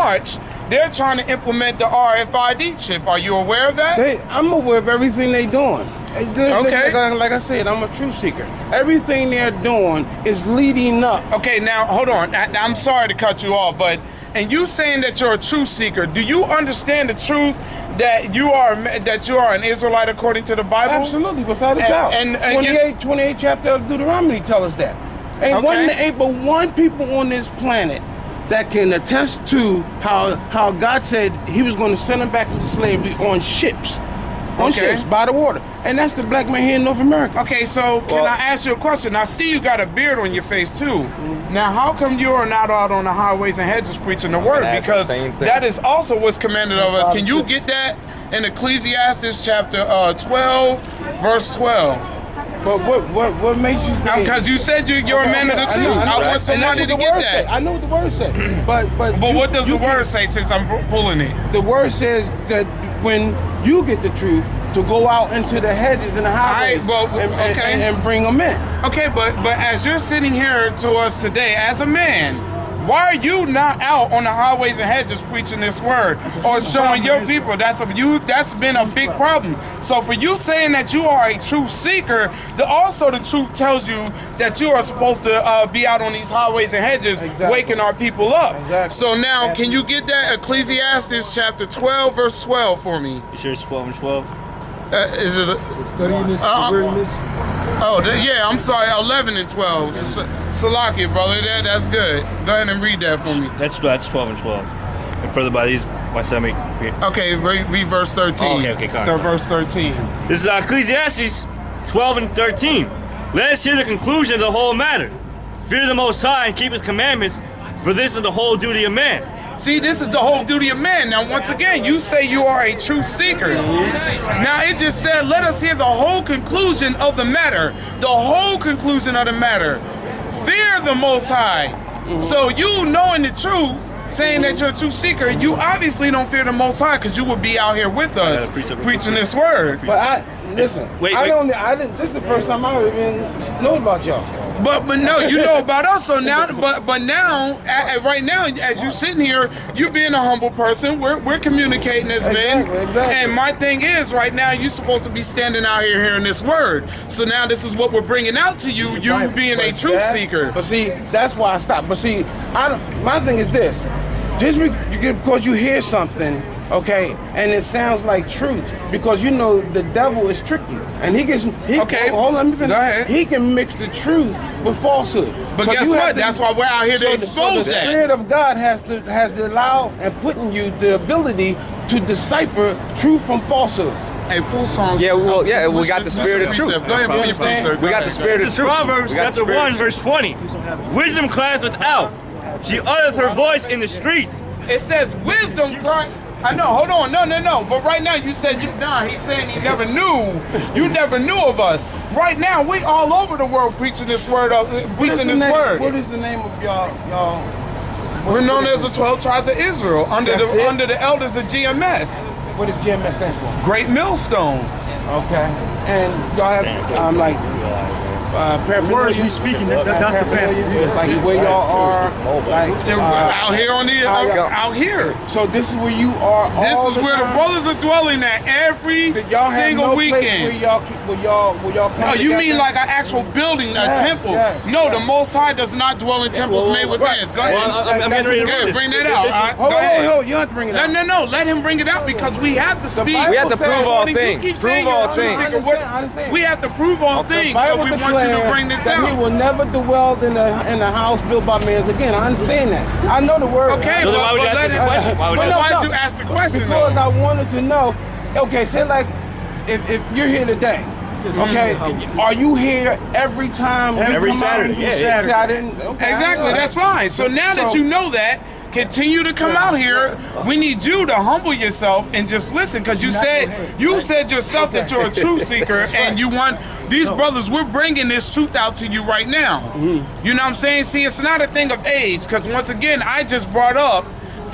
March, they're trying to implement the RFID chip. Are you aware of that? I'm aware of everything they're doing. Okay. Like I said, I'm a truth seeker. Everything they're doing is leading up. Okay, now hold on. I'm sorry to cut you off, but and you saying that you're a truth seeker, do you understand the truth that you are an Israelite according to the Bible? Absolutely, without a doubt. And 28 chapter of Deuteronomy tell us that. Ain't but one people on this planet that can attest to how God said he was going to send them back into slavery on ships. On ships, by the water. And that's the black man here in North America. Okay, so can I ask you a question? I see you got a beard on your face too. Now, how come you are not out on the highways and hedges preaching the word? Because that is also what's commanded of us. Can you get that in Ecclesiastes chapter 12, verse 12? But what makes you think? Because you said you're a man of the truth. I want somebody to get that. I know what the word says. But what does the word say since I'm pulling it? The word says that when you get the truth, to go out into the hedges and the highways and bring them in. Okay, but as you're sitting here to us today as a man, why are you not out on the highways and hedges preaching this word or showing your people? That's been a big problem. So for you saying that you are a truth seeker, also the truth tells you that you are supposed to be out on these highways and hedges waking our people up. So now, can you get that Ecclesiastes chapter 12, verse 12 for me? You sure it's 12 and 12? Is it studying this, reading this? Oh, yeah, I'm sorry, 11 and 12. Salakia, brother, that's good. Go ahead and read that for me. That's 12 and 12. And further by some. Okay, read verse 13. Oh, okay, verse 13. This is Ecclesiastes 12 and 13. Let us hear the conclusion of the whole matter. Fear the Most High and keep His commandments, for this is the whole duty of man. See, this is the whole duty of man. Now, once again, you say you are a truth seeker. Now, it just said, let us hear the whole conclusion of the matter. The whole conclusion of the matter. Fear the Most High. So you knowing the truth, saying that you're a truth seeker, you obviously don't fear the Most High because you would be out here with us preaching this word. But listen, this is the first time I even know about y'all. But no, you know about us. So now, but now, right now, as you're sitting here, you being a humble person. We're communicating as men. Exactly. And my thing is, right now, you're supposed to be standing out here hearing this word. So now, this is what we're bringing out to you. You being a truth seeker. But see, that's why I stopped. But see, my thing is this: just because you hear something, okay, and it sounds like truth, because you know the devil is tricky, and he hold on, let me finish. Go ahead. He can mix the truth with falsehood. But guess what? That's why we're out here to expose that. The Spirit of God has to allow and put in you the ability to decipher truth from falsehood. Hey, pull songs. Yeah, we got the spirit of truth. Go ahead, pull your first, sir. We got the spirit of truth. Proverbs chapter 1, verse 20. Wisdom crieth without. She uttereth her voice in the streets. It says wisdom cry. I know, hold on, no. But right now you said he's saying he never knew. You never knew of us. Right now we all over the world preaching this word. What is the name of y'all? We're known as the 12 tribes of Israel under the elders of GMS. What does GMS stand for? Great Millstone. Okay. And y'all have words we speaking, that's the fancy. Like where y'all are, out here out here. So this is where you are. This is where the brothers are dwelling at every single weekend. Where y'all come Oh, you mean like an actual building, a temple? Yes. No, the Most High does not dwell in temples made with hands. Go ahead. I'm getting ready to read this. Bring that out. Hold on, you don't have to bring it out. No, let him bring it out because we have to speak. We have to prove all things. Prove all things. I understand. We have to prove all things, so we want you to bring this out. He will never dwell in a house built by man's again. I understand that. I know the word. Okay, so why would you ask this question? Why would you ask the question? Because I wanted to know. Okay, say like if you're here today. Okay, are you here every time? Every Saturday. Exactly, that's fine. So now that you know that, continue to come out here. We need you to humble yourself and just listen, because you said yourself that you're a truth seeker and you want these brothers. We're bringing this truth out to you right now. You know what I'm saying? See, it's not a thing of age, because once again, I just brought up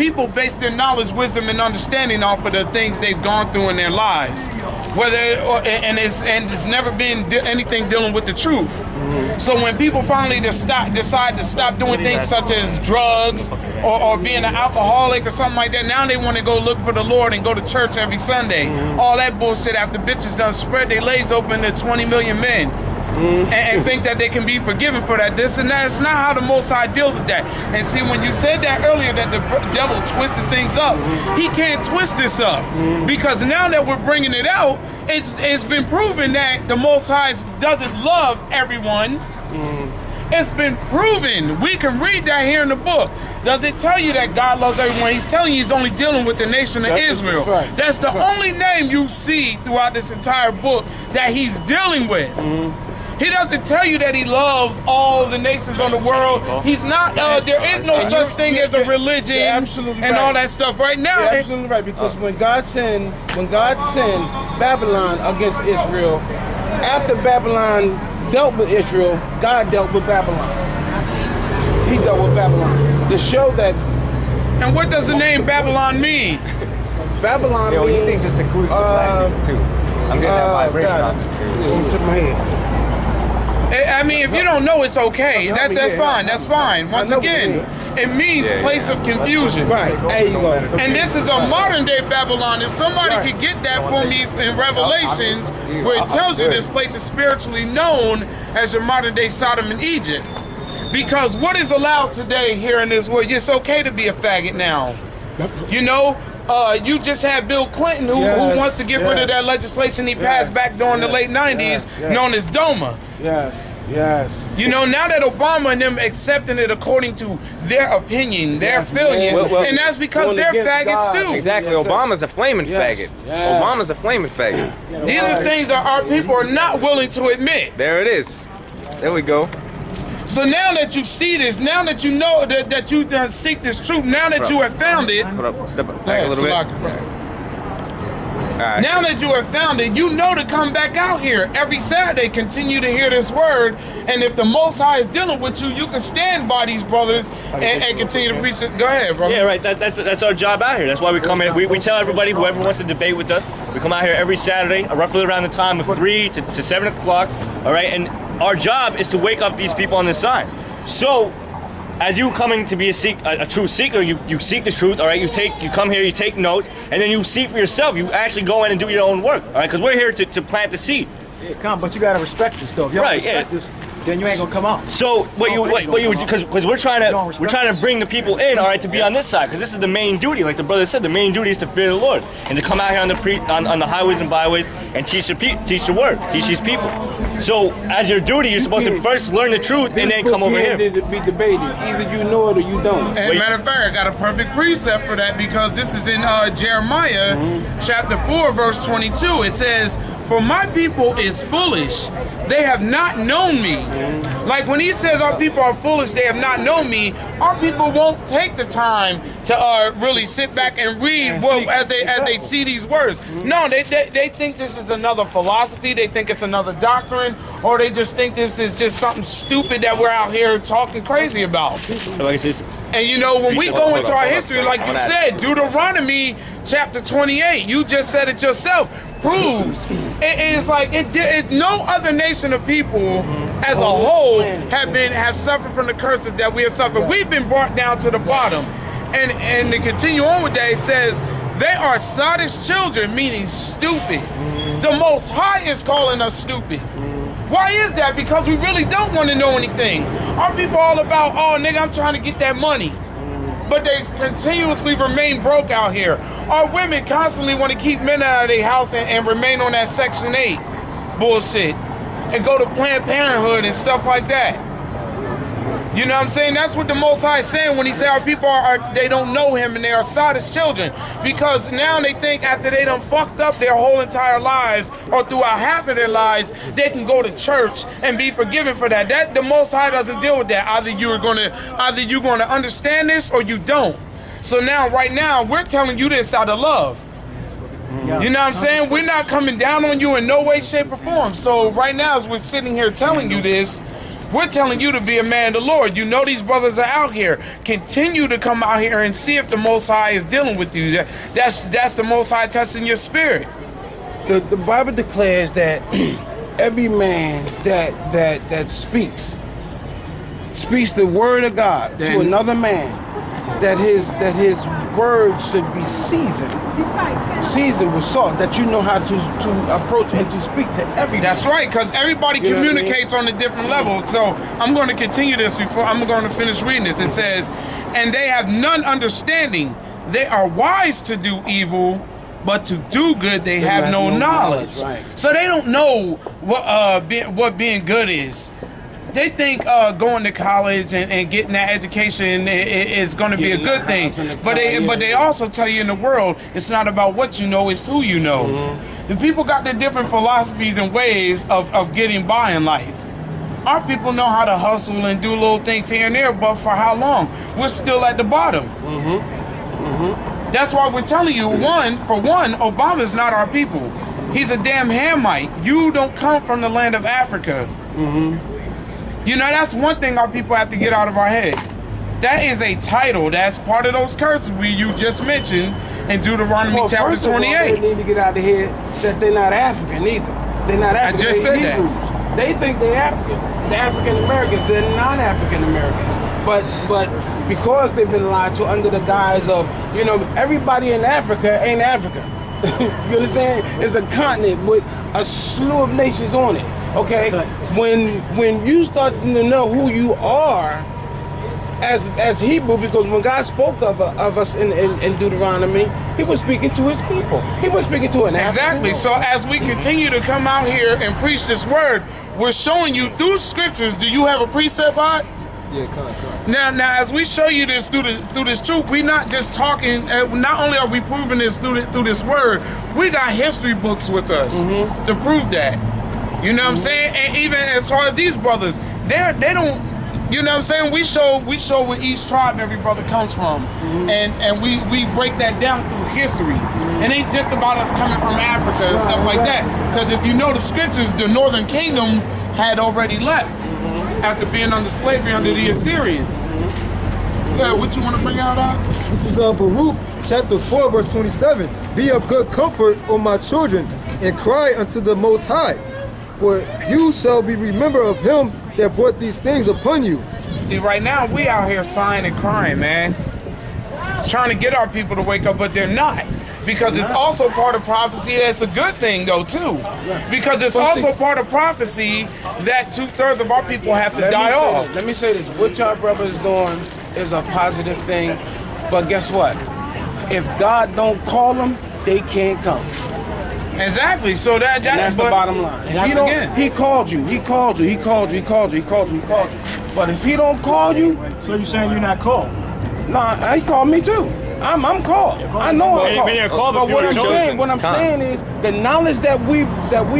people base their knowledge, wisdom, and understanding off of the things they've gone through in their lives. And it's never been anything dealing with the truth. So when people finally decide to stop doing things such as drugs or being an alcoholic or something like that, now they want to go look for the Lord and go to church every Sunday. All that bullshit after bitches done spread their legs open to 20 million men. And think that they can be forgiven for that, this and that. It's not how the Most High deals with that. And see, when you said that earlier, that the devil twists things up, he can't twist this up. Because now that we're bringing it out, it's been proven that the Most High doesn't love everyone. It's been proven. We can read that here in the book. Does it tell you that God loves everyone? He's telling you he's only dealing with the nation of Israel. That's the only name you see throughout this entire book that he's dealing with. He doesn't tell you that he loves all the nations on the world. He's not, there is no such thing as a religion and all that stuff right now. You're absolutely right, because when God sent Babylon against Israel, after Babylon dealt with Israel, God dealt with Babylon. He dealt with Babylon. To show that. And what does the name Babylon mean? Babylon means... he thinks it's inclusive language too. I'm getting that vibration off it too. My head. I mean, if you don't know, it's okay. That's fine. That's fine. Once again, it means place of confusion. Right. There you go. And this is a modern day Babylon. If somebody could get that for me in Revelations, where it tells you this place is spiritually known as your modern day Sodom and Egypt. Because what is allowed today here in this world, it's okay to be a faggot now. You know? You just had Bill Clinton who wants to get rid of that legislation he passed back during the late 90s known as DOMA. Yes. You know, now that Obama and them accepting it according to their opinion, their feelings, and that's because they're faggots too. Exactly. Obama's a flaming faggot. Obama's a flaming faggot. These are things that our people are not willing to admit. There it is. There we go. So now that you see this, now that you know that you seek this truth, now that you have found it, Hold up, step back a little bit. Right. Now that you have found it, you know to come back out here every Saturday, continue to hear this word, and if the Most High is dealing with you, you can stand by these brothers and continue to preach it. Go ahead, brother. Yeah, right. That's our job out here. That's why we come in. We tell everybody, whoever wants to debate with us, we come out here every Saturday, roughly around the time of 3 to 7 o'clock. All right, and our job is to wake up these people on this side. So, as you coming to be a true seeker, you seek the truth. All right, you come here, you take notes, and then you see for yourself. You actually go in and do your own work. All right, because we're here to plant the seed. Yeah, come, but you gotta respect this stuff. If you don't respect this, then you ain't gonna come out. So what you because we're trying to bring the people in, all right, to be on this side, because this is the main duty. Like the brother said, the main duty is to fear the Lord and to come out here on the highways and byways and teach the word, teach these people. So as your duty, you're supposed to first learn the truth and then come over here. To be debated. Either you know it or you don't. And matter of fact, I got a perfect precept for that, because this is in Jeremiah chapter 4, verse 22. It says, "For my people is foolish, they have not known me." Like when he says our people are foolish, they have not known me, our people won't take the time to really sit back and read as they see these words. No, they think this is another philosophy, they think it's another doctrine, or they just think this is just something stupid that we're out here talking crazy about. And you know, when we go into our history, like you said, Deuteronomy chapter 28, you just said it yourself, proves it's like no other nation of people as a whole have suffered from the curses that we have suffered. We've been brought down to the bottom. And to continue on with that, it says, they are sottish children, meaning stupid. The Most High is calling us stupid. Why is that? Because we really don't want to know anything. Our people all about, oh nigga, I'm trying to get that money. But they continuously remain broke out here. Our women constantly want to keep men out of their house and remain on that Section 8 bullshit. And go to Planned Parenthood and stuff like that. You know what I'm saying? That's what the Most High is saying when he say our people they don't know him and they are sottish children. Because now they think after they done fucked up their whole entire lives, or throughout half of their lives, they can go to church and be forgiven for that. That the Most High doesn't deal with that. Either you're gonna understand this or you don't. So now, right now, we're telling you this out of love. You know what I'm saying? We're not coming down on you in no way, shape, or form. So right now, as we're sitting here telling you this, We're telling you to be a man of the Lord. You know these brothers are out here. Continue to come out here and see if the Most High is dealing with you. That's the Most High testing your spirit. The Bible declares that every man that speaks the word of God to another man, that his words should be seasoned with salt, that you know how to approach and to speak to everybody. That's right, because everybody communicates on a different level. So I'm going to continue this before I'm going to finish reading this. It says, and they have none understanding. They are wise to do evil, but to do good they have no knowledge. Right. So they don't know what being good is. They think going to college and getting that education is going to be a good thing, but they also tell you in the world it's not about what you know, it's who you know. And people got their different philosophies and ways of getting by in life. Our people know how to hustle and do little things here and there, but for how long? We're still at the bottom. That's why we're telling you, for one, Obama's not our people. He's a damn Hamite. You don't come from the land of Africa. You know, that's one thing our people have to get out of our head. That is a title. That's part of those curses you just mentioned in Deuteronomy chapter 28. They need to get out of here that they're not African either. They're not African. I just said Hebrews. that. They think they're African. The African Americans, they're non-African Americans. But because they've been lied to under the guise of, you know, everybody in Africa ain't Africa. You understand? It's a continent with a slew of nations on it. Okay? When you start to know who you are as Hebrew, because when God spoke of us in Deuteronomy, he was speaking to his people. He was speaking to an Exactly. African. So as we continue to come out here and preach this word, we're showing you through scriptures. Do you have a precept, Bot? Yeah, come. Now, as we show you this through this truth, we're not just talking. Not only are we proving this through this word, we got history books with us to prove that. You know what I'm saying? And even as far as these brothers, they don't. You know what I'm saying? We show where each tribe every brother comes from, and we break that down through history. It ain't just about us coming from Africa and stuff like that. Because if you know the scriptures, the Northern Kingdom had already left after being under slavery under the Assyrians. Yeah, what you want to bring out? This is Baruch chapter 4 verse 27. Be of good comfort, O my children, and cry unto the Most High, for you shall be remembered of him that brought these things upon you. See, right now we out here sighing and crying, man, trying to get our people to wake up, but they're not. Because it's also part of prophecy. That's a good thing, though, too. Because it's also part of prophecy that 2/3 of our people have to die off. Let me say this. What y'all brothers doing is a positive thing. But guess what? If God don't call them, they can't come. Exactly. So that's the bottom line. He called you. He called you. He called you. He called you. He called you. He called you. But if he don't call you, So you're saying you're not called? nah, he called me too. I'm called. I know I'm called. But what I'm saying is the knowledge that we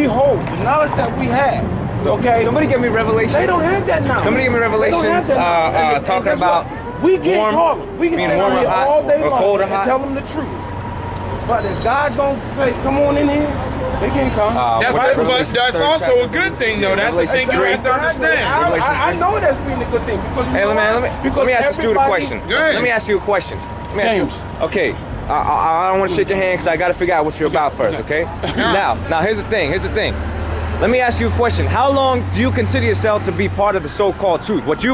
hold, the knowledge that we have. Okay. Somebody give me Revelation. They don't have that knowledge. Somebody give me Revelations. Talking about we can warm, call them. We can being stay warm on or here hot, all day or long cold or and hot. tell them the truth. But if God don't say, come on in here, they can't come. But that's also a good thing, though. That's the thing you have to understand. I know that's being a good thing. Because Hey, let me ask this dude a question. Good. Let me ask you a question. James. Okay, I don't want to shake your hand because I got to figure out what you're about first, okay? Now, here's the thing. Let me ask you a question. How long do you consider yourself to be part of the so-called truth? What you